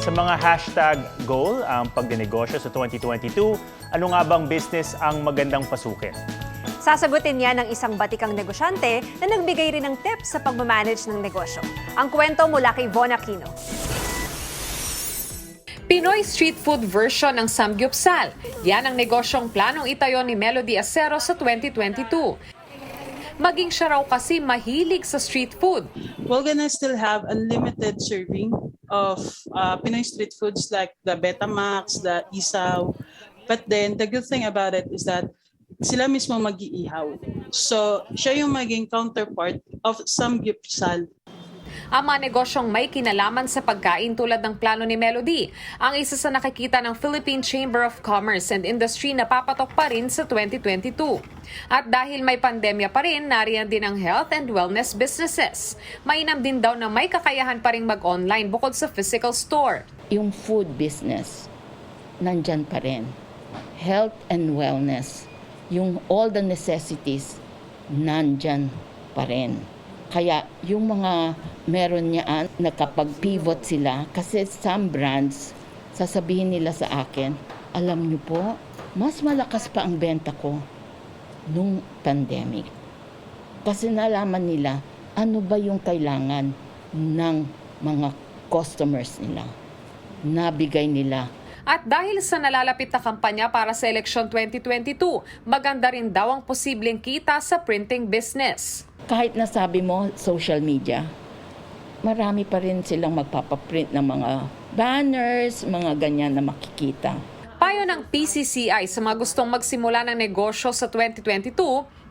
Sa mga hashtag goal ang pagdinegosyo sa 2022, ano nga bang business ang magandang pasukin? Sasagutin yan ng isang batikang negosyante na nagbigay rin ng tips sa pagmamanage ng negosyo. Ang kwento mula kay Von Aquino. Pinoy street food version ng Samgyupsal. Yan ang negosyong planong itayo ni Melody Acero sa 2022. Maging siya raw kasi mahilig sa street food. We're gonna still have unlimited serving of Pinoy street foods like the Betamax, the Isaw. But then the good thing about it is that sila mismo mag-iihaw. So siya yung maging counterpart of Samgyupsal. Ang mga negosyong may kinalaman sa pagkain tulad ng plano ni Melody, ang isa sa nakikita ng Philippine Chamber of Commerce and Industry na papatok pa rin sa 2022. At dahil may pandemya pa rin, nariyan din ang health and wellness businesses. Mainam din daw na may kakayahan pa rin mag-online bukod sa physical store. Yung food business, nandyan pa rin. Health and wellness, yung all the necessities, nandyan pa rin. Kaya yung mga meron niyaan, nakapag-pivot sila kasi some brands, sasabihin nila sa akin, alam niyo po, mas malakas pa ang benta ko nung pandemic. Kasi nalaman nila ano ba yung kailangan ng mga customers nila. Nabigay nila. At dahil sa nalalapit na kampanya para sa eleksyon 2022, maganda rin daw ang posibleng kita sa printing business. Kahit nasabi mo social media, marami pa rin silang magpapaprint ng mga banners, mga ganyan na makikita. Payo ng PCCI sa mga gustong magsimula ng negosyo sa 2022,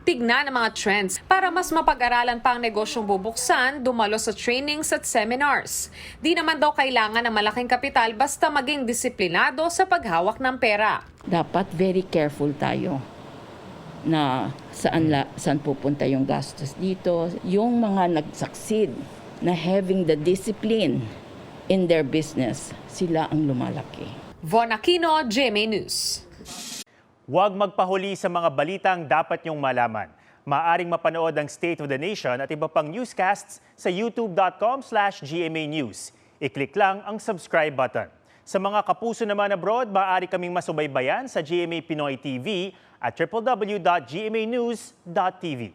tignan ang mga trends para mas mapag-aralan pa ang negosyong bubuksan, dumalo sa trainings at seminars. Di naman daw kailangan ng malaking kapital basta maging disiplinado sa paghawak ng pera. Dapat very careful tayo na saan pupunta yung gastos dito. Yung mga nag-succeed na having the discipline in their business, sila ang lumalaki. Von Aquino, GMA News. Huwag magpahuli sa mga balitang dapat niyong malaman. Maaring mapanood ang State of the Nation at iba pang newscasts sa youtube.com/GMA News. I-click lang ang subscribe button. Sa mga kapuso naman abroad, maaari kaming masubaybayan sa GMA Pinoy TV at www.gmanews.tv.